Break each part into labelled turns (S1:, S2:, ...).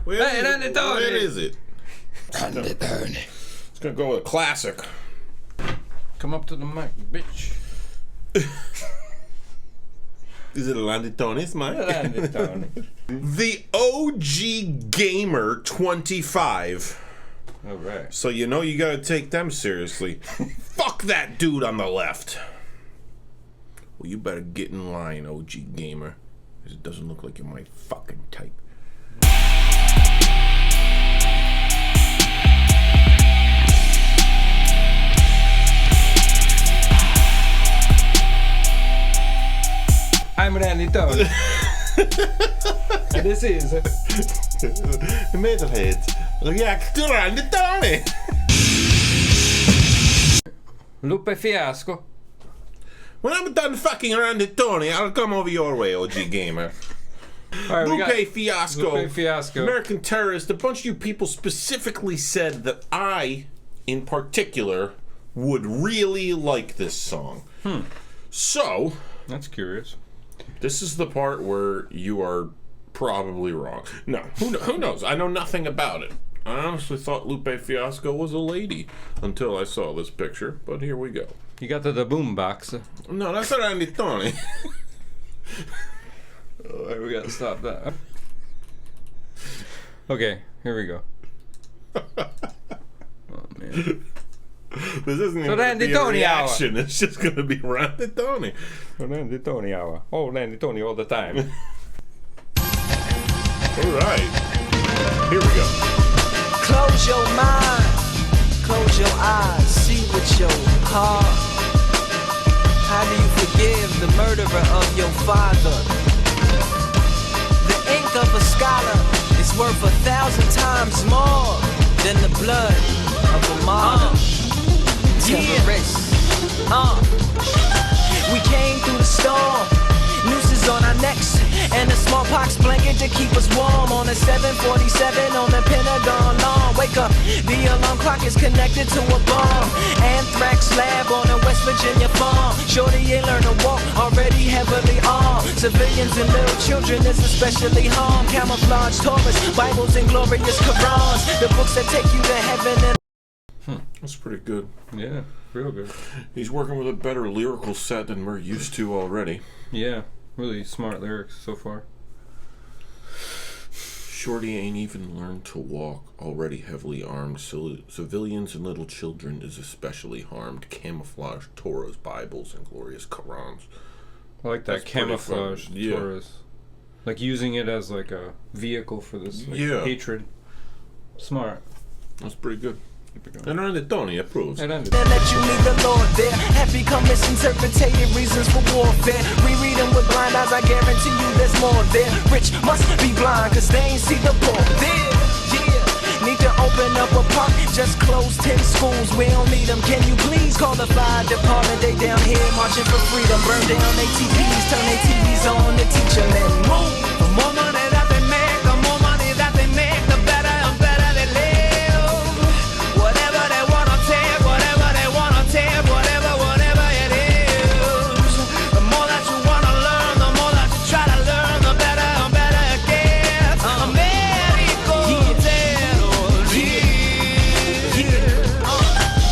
S1: Where is it?
S2: Randy Tony.
S1: It's gonna go with a classic.
S2: Come up to the mic, bitch.
S1: Is it a Randy Tony's mic?
S2: Randy Tony.
S1: The OG Gamer 25.
S2: All right.
S1: So you know you gotta take them seriously. Fuck that dude on the left. Well, you better get in line, OG Gamer. Because it doesn't look like you're my fucking type.
S2: I'm Randy Tony. This is
S1: Metalheads. React to Randy Tony.
S2: Lupe Fiasco.
S1: When I'm done fucking Randy Tony, I'll come over your way, OG Gamer.
S2: All right,
S1: Lupe Fiasco.
S2: Lupe Fiasco.
S1: American terrorist. A bunch of you people specifically said that I, in particular, would really like this song. So,
S2: that's curious.
S1: this is the part where you are probably wrong. No, who knows? I know nothing about it. I honestly thought Lupe Fiasco was a lady until I saw this picture, but here we go.
S2: You got the boom box.
S1: No, that's Randy Tony.
S2: All right, we gotta stop that. Okay, here we go. Oh man.
S1: This isn't
S2: So
S1: even
S2: Randy
S1: gonna be a
S2: Tony
S1: reaction. It's just gonna be Randy Tony.
S2: Randy Tony hour. Oh, Randy Tony all the time.
S1: All right, here we go.
S3: Close your mind, close your eyes, see with your heart. How do you forgive the murderer of your father? The ink of a scholar is worth 1,000 times more than the blood of a martyr. Terrorists. We came through the storm, nooses on our necks, and a smallpox blanket to keep us warm. On a 747 on the Pentagon lawn. Wake up, the alarm clock is connected to a bomb. Anthrax lab on a West Virginia farm. Shorty ain't learned to walk, already heavily armed. Civilians and little children is especially harmed. Camouflage Taurus, Bibles and glorious Qurans. The books that take you to heaven and
S1: That's pretty good.
S2: Yeah, real good.
S1: He's working with a better lyrical set than we're used to already.
S2: Yeah, really smart lyrics so far.
S1: Shorty ain't even learned to walk, already heavily armed. Civilians and little children is especially harmed. Camouflage Torahs, Bibles, and glorious Qurans.
S2: I like that
S1: That's pretty
S2: camouflage
S1: fun. Yeah.
S2: Taurus. Like using it as like a vehicle for this hatred. Smart.
S1: That's pretty good.
S2: Keep it going.
S1: And Randy Tony approves.
S2: And ended.
S3: that you need the Lord there have become misinterpreted reasons for warfare. We read them with blind eyes, I guarantee you there's more there. Rich must be blind, cause they ain't see the poor there. Yeah, need to open up a park, just close 10 schools, we don't need them. Can you please call the fire department? They down here marching for freedom. Burn down ATVs, turn their TVs on to teach them and move. The more money that they make, the more money that they make, the better and better they live. Whatever they wanna take, whatever they wanna take, whatever it is. The more that you wanna learn, the more that you try to learn, the better and better it gets. America,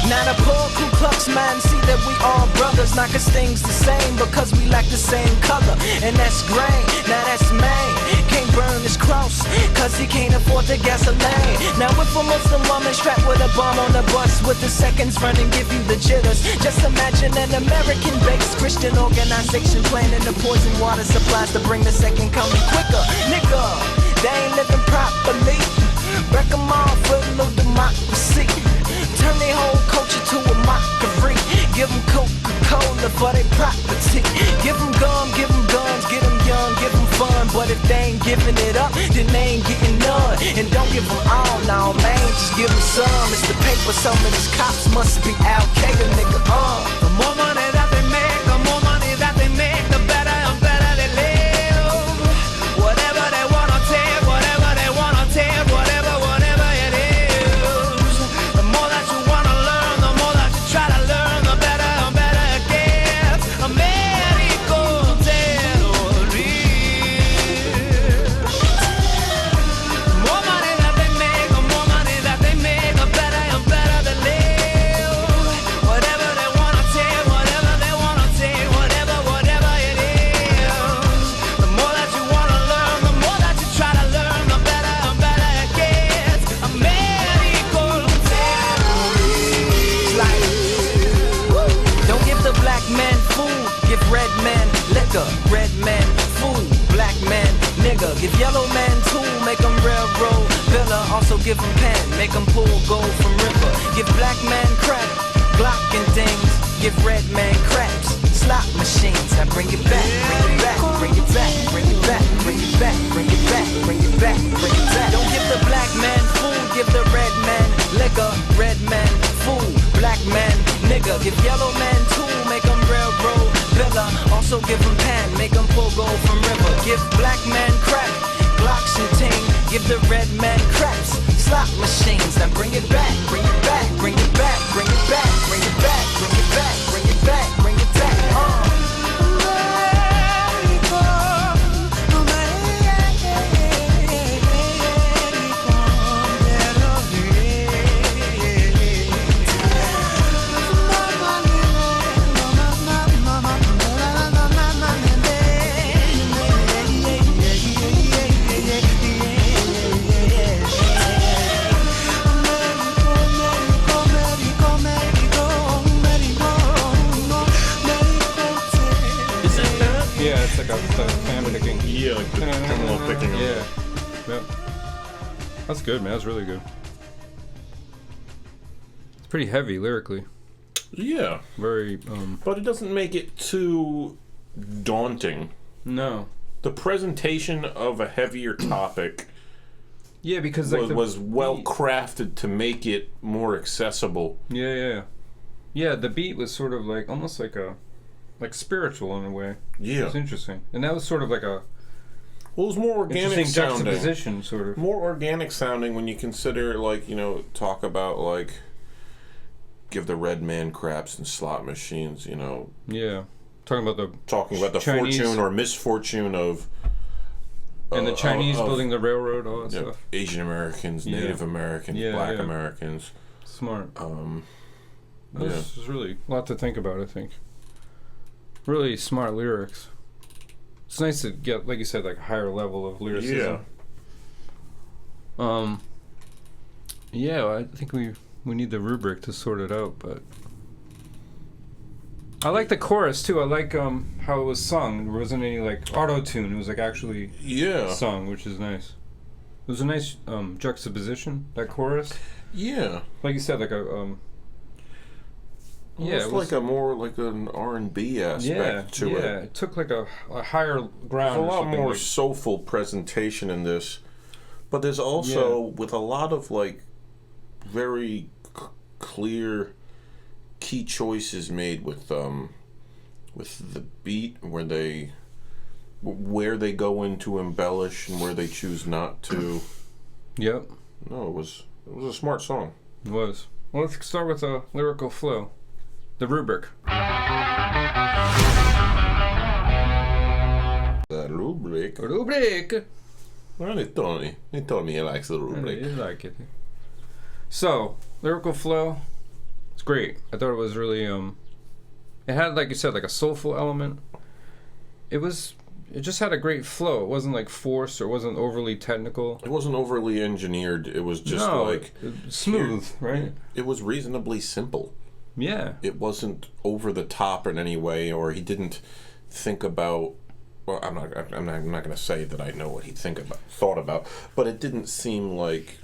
S3: now the poor Ku Klux man see that we all brothers, not cause things the same, because we like the same color, and that's gray. Now that's Maine. Can't burn his cross, cause he can't afford the gasoline. Now if a Muslim woman strapped with a bomb on the bus, with the seconds running give you the jitters. Just imagine an American-based Christian organization planning the poison water supplies to bring the second coming quicker. Nigga, they ain't living properly. Break them off with a little democracy. Turn their whole culture to a mockery. Give them Coca-Cola for their property. Give them gum, give them guns, get them young, give them fun. But if they ain't giving it up, then they ain't getting none. And don't give them all, now man, just give them some. It's the paper, some of these cops must be Al-Qaeda, nigga. The more money that they make, the more money that they make, the better and better they live. Whatever they wanna take, whatever they wanna take, whatever it is. The more that you wanna learn, the more that you try to learn, the better and better it gets. America, terrorist. More money liquor. Red man, fool, black man, nigga. Give yellow man tool, make them railroad villa. Also give them pen, make them pull gold from river. Give black man crack, Glock and things. Give red man craps, slot machines. I bring it back, bring it back, bring it back, bring it back, bring it back, bring it back, bring it back. Don't give the black man food, give the red man liquor. Red man fool, black man nigga. Give yellow man tool, make them railroad villa. Also give them pan, make them pull gold from river. Give black man crack, Glocks and ting. Give the red man craps, slot machines. Now bring it back, bring it back, bring it back, bring it back, bring it back, bring it back, bring it back, bring it back.
S1: Yeah, like the tremolo picking up.
S2: Yeah. Yep. That's good, man. That's really good. It's pretty heavy lyrically.
S1: Yeah.
S2: Very,
S1: But it doesn't make it too daunting.
S2: No.
S1: The presentation of a heavier topic
S2: Yeah, because
S1: was well crafted to make it more accessible.
S2: Yeah. Yeah, the beat was sort of like, almost like spiritual in a way.
S1: Yeah.
S2: It's interesting. And that was sort of like a...
S1: Well, it was more organic sounding.
S2: Juxtaposition, sort of.
S1: More organic sounding when you consider, like, talk about, like, give the red man craps and slot machines,
S2: Yeah. Talking about the Chinese,
S1: fortune or misfortune of...
S2: and the Chinese building the railroad, all that stuff.
S1: Asian Americans, Native Americans, Black Americans.
S2: Smart. This is really a lot to think about, I think. Really smart lyrics. It's nice to get, like you said, like a higher level of lyricism. Yeah. I think we need the rubric to sort it out, but I like the chorus too. I like how it was sung. There wasn't any like auto tune. It was like actually sung, which is nice. It was a nice juxtaposition, that chorus.
S1: Yeah.
S2: Like you said, like a
S1: it was like a more like an R&B aspect to it.
S2: Yeah, it took like a higher ground.
S1: There's a lot more soulful presentation in this, but there's also with a lot of like very clear key choices made with the beat, where they go into embellish and where they choose not to.
S2: Yep.
S1: No, it was a smart song.
S2: It was. Well, let's start with a lyrical flow. The rubric.
S1: The rubric.
S2: Rubric.
S1: Well, he told me he likes the rubric.
S2: You like it. So, lyrical flow. It's great. I thought it was really it had, like you said, like a soulful element. It just had a great flow. It wasn't like forced or it wasn't overly technical.
S1: It wasn't overly engineered. It was just
S2: smooth, right?
S1: It was reasonably simple.
S2: Yeah.
S1: It wasn't over the top in any way, or he didn't think about. Well, I'm not going to say that I know what he thought about, but it didn't seem like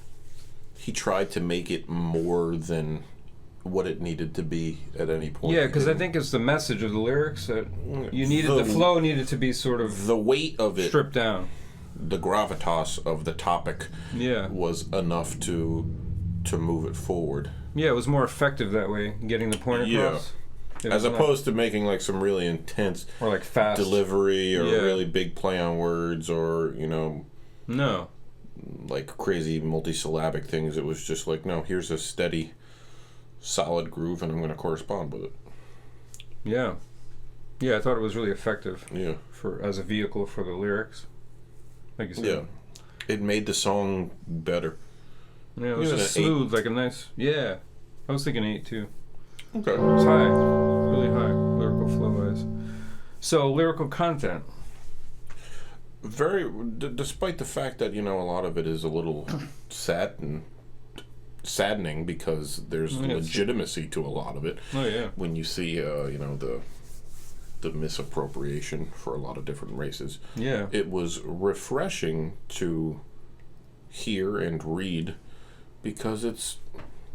S1: he tried to make it more than what it needed to be at any point.
S2: Yeah, because I think it's the message of the lyrics that you needed. The flow needed to be sort of
S1: the weight of it
S2: stripped down.
S1: The gravitas of the topic was enough to move it forward.
S2: Yeah, it was more effective that way, getting the point across.
S1: Yeah. As opposed to making like some really intense
S2: or like fast
S1: delivery or really big play on words or,
S2: no,
S1: like crazy multisyllabic things. It was just like, no, here's a steady, solid groove and I'm going to correspond with it.
S2: Yeah. Yeah, I thought it was really effective.
S1: Yeah.
S2: As a vehicle for the lyrics. Like you said.
S1: Yeah. It made the song better.
S2: Yeah, it was just smooth, 8. Like a nice... Yeah. I was thinking 8, too.
S1: Okay.
S2: It was high. Really high, lyrical flow-wise. So, lyrical content.
S1: Despite the fact that, a lot of it is a little saddening because there's legitimacy to a lot of it.
S2: Oh, yeah.
S1: When you see, the the misappropriation for a lot of different races.
S2: Yeah.
S1: It was refreshing to hear and read because it's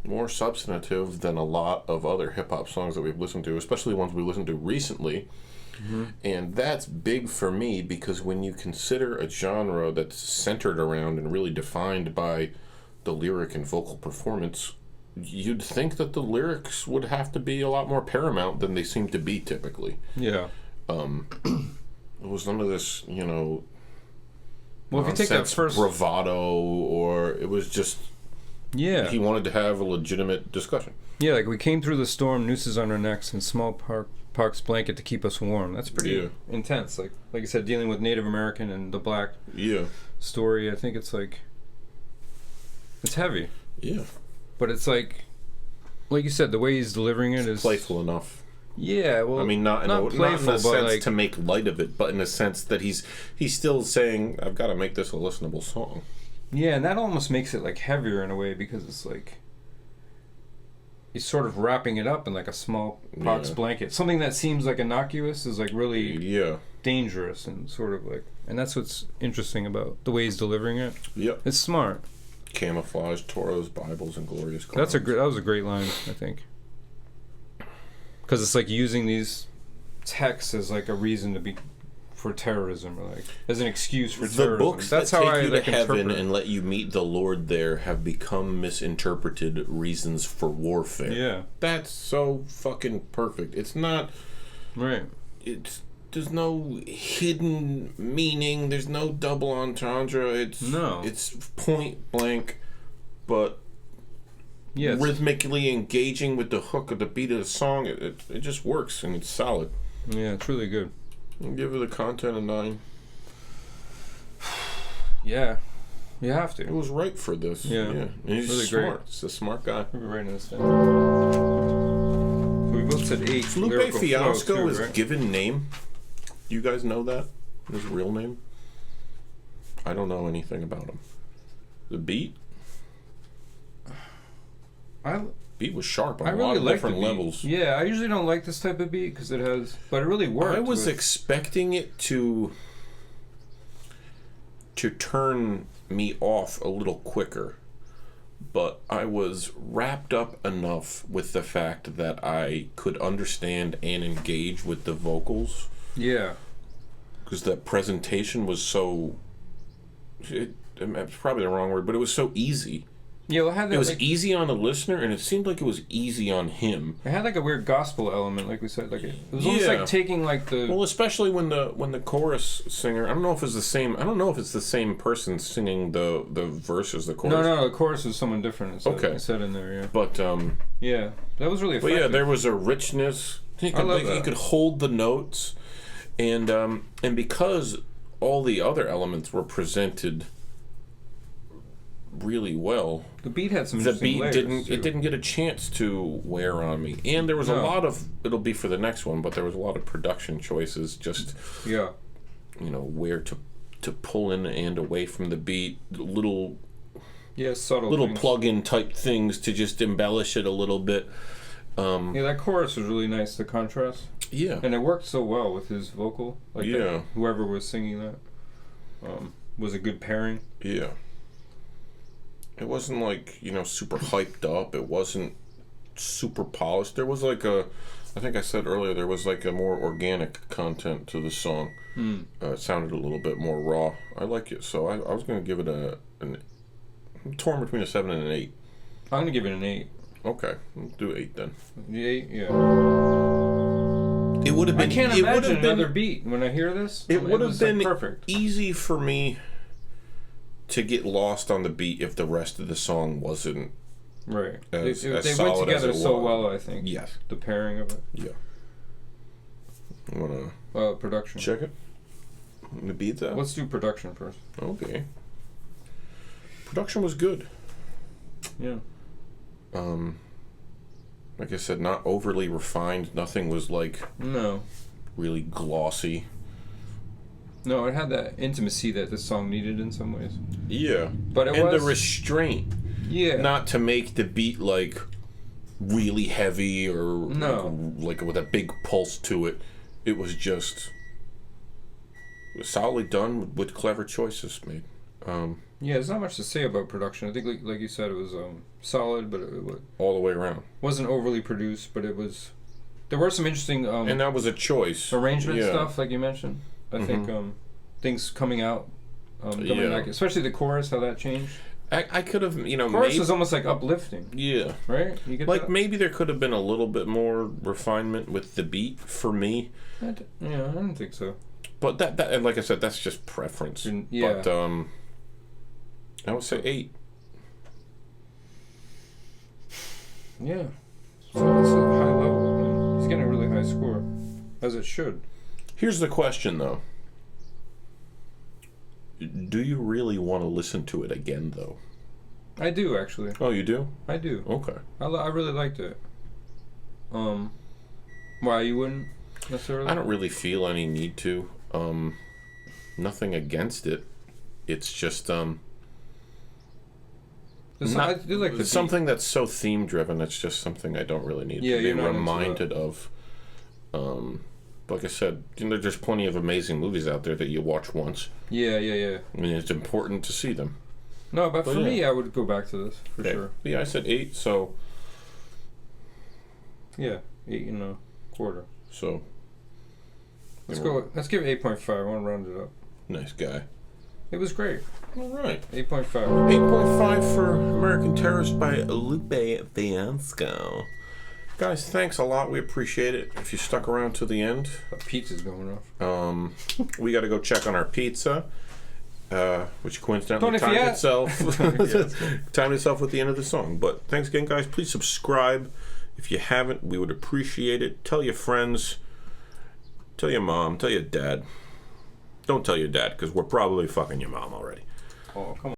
S1: more substantive than a lot of other hip-hop songs that we've listened to, especially ones we listened to recently. Mm-hmm. And that's big for me because when you consider a genre that's centered around and really defined by the lyric and vocal performance, you'd think that the lyrics would have to be a lot more paramount than they seem to be typically.
S2: Yeah.
S1: It was none of this,
S2: well, if you take that first
S1: bravado, or it was just he wanted to have a legitimate discussion.
S2: Yeah, like we came through the storm, nooses on our necks, and small park's blanket to keep us warm. That's pretty intense. Like I said, dealing with Native American and the black story. I think it's heavy.
S1: Yeah.
S2: But it's like you said, the way he's delivering it is
S1: playful enough.
S2: Yeah, well,
S1: I mean, not
S2: playful,
S1: not in a sense
S2: like,
S1: to make light of it, but in a sense that he's still saying, I've got to make this a listenable song.
S2: Yeah, and that almost makes it like heavier in a way because it's like he's sort of wrapping it up in like a small box blanket. Something that seems like innocuous is like really dangerous and sort of like, and that's what's interesting about the way he's delivering it.
S1: Yeah,
S2: it's smart.
S1: Camouflage, Toros, Bibles, and glorious clouds.
S2: That was a great line, I think. Because it's like using these texts as like a reason to be for terrorism, or like as an excuse for terrorism.
S1: The books
S2: that's
S1: that
S2: how
S1: take
S2: I
S1: you to heaven
S2: interpret.
S1: and let you meet the Lord there have become misinterpreted reasons for warfare.
S2: Yeah,
S1: that's so fucking perfect. It's not
S2: right.
S1: There's no hidden meaning. There's no double entendre. It's point blank, but rhythmically engaging with the hook of the beat of the song. It just works and it's solid.
S2: Yeah, it's really good.
S1: I'll give it the content a 9.
S2: Yeah, you have to.
S1: It was right for this. Yeah. And he's
S2: really
S1: smart.
S2: Great.
S1: He's a smart guy.
S2: We're writing this down. We both said 8.
S1: Lupe Fiasco
S2: too,
S1: is
S2: right?
S1: given name. You guys know that? His real name? I don't know anything about him. The beat? Beat was sharp on a lot of different levels.
S2: Yeah, I usually don't like this type of beat because it has, but it really worked.
S1: I was expecting it to turn me off a little quicker, but I was wrapped up enough with the fact that I could understand and engage with the vocals.
S2: Yeah.
S1: Because that presentation was so... it's probably the wrong word, but it was so easy.
S2: Yeah, well,
S1: it was easy on the listener, and it seemed like it was easy on him.
S2: It had like a weird gospel element, like we said. Like it was almost like taking like the...
S1: Well, especially when the chorus singer... I don't know if it's the same... I don't know if it's the same person singing the verse as the chorus.
S2: No, the chorus is someone different. It said in there, yeah.
S1: But,
S2: yeah, that was really effective.
S1: But yeah, there was a richness. He could hold the notes. And because all the other elements were presented really well,
S2: the beat had some.
S1: The beat didn't get a chance to wear on me, and there was a lot of. It'll be for the next one, but there was a lot of production choices. Just where to pull in and away from the beat,
S2: subtle
S1: little
S2: things.
S1: plug-in type things to just embellish it a little bit.
S2: That chorus was really nice. The contrast.
S1: Yeah,
S2: and it worked so well with his vocal. Like whoever was singing that was a good pairing.
S1: Yeah. It wasn't like, super hyped up. It wasn't super polished. There was like I think I said earlier, there was like a more organic content to the song. It sounded a little bit more raw. I like it. So I was going to give it I'm torn between a 7 and an 8.
S2: I'm going to give it an 8.
S1: Okay. Let's do 8 then.
S2: The 8, yeah.
S1: It would have been...
S2: I can't imagine another beat when I hear this.
S1: It would have been
S2: perfect.
S1: Easy for me to get lost on the beat if the rest of the song wasn't
S2: right.
S1: As
S2: they
S1: solid
S2: went together
S1: as it
S2: so
S1: was.
S2: well, I think.
S1: Yes.
S2: The pairing of it.
S1: Yeah. You wanna
S2: production.
S1: check it? The beats out?
S2: Let's do production first.
S1: Okay. Production was good.
S2: Yeah.
S1: Like I said, not overly refined. Nothing was really glossy.
S2: No, it had that intimacy that this song needed in some ways.
S1: Yeah.
S2: But
S1: and the restraint.
S2: Yeah.
S1: Not to make the beat really heavy or like with a big pulse to it. It was just solidly done with clever choices made.
S2: Yeah, there's not much to say about production. I think, like you said, it was solid, but it
S1: all the way around.
S2: Wasn't overly produced, but it was. There were some interesting
S1: and that was a choice.
S2: Arrangement stuff, like you mentioned. I think things coming out, like, especially the chorus, how that changed.
S1: I could have,
S2: chorus was almost like uplifting.
S1: Yeah.
S2: Right? You get
S1: like
S2: that?
S1: Maybe there could have been a little bit more refinement with the beat for me.
S2: I don't think so.
S1: But that and like I said, that's just preference.
S2: Yeah.
S1: But I would say 8.
S2: Yeah. So it's a high level. He's getting a really high score, as it should.
S1: Here's the question, though. Do you really want to listen to it again, though?
S2: I do, actually.
S1: Oh, you do?
S2: I do.
S1: Okay.
S2: I really liked it. Why you wouldn't necessarily?
S1: I don't really feel any need to. Nothing against it. It's just
S2: I do like the
S1: something that's so theme driven. It's just something I don't really need to be reminded of. Like I said, there's plenty of amazing movies out there that you watch once.
S2: Yeah.
S1: I mean, it's important to see them.
S2: No, but for me, I would go back to this for sure.
S1: Yeah, I said 8, so.
S2: Yeah, 8.25.
S1: So.
S2: Let's go. Let's give it 8.5. I want to round it up.
S1: Nice guy.
S2: It was great.
S1: All right.
S2: 8.5.
S1: 8.5 for American Terrorist by Lupe Fiasco. Guys, thanks a lot. We appreciate it. If you stuck around to the end.
S2: The pizza's going off.
S1: We got to go check on our pizza, which coincidentally
S2: timed
S1: itself with the end of the song. But thanks again, guys. Please subscribe. If you haven't, we would appreciate it. Tell your friends. Tell your mom. Tell your dad. Don't tell your dad, because we're probably fucking your mom already.
S2: Oh, come on.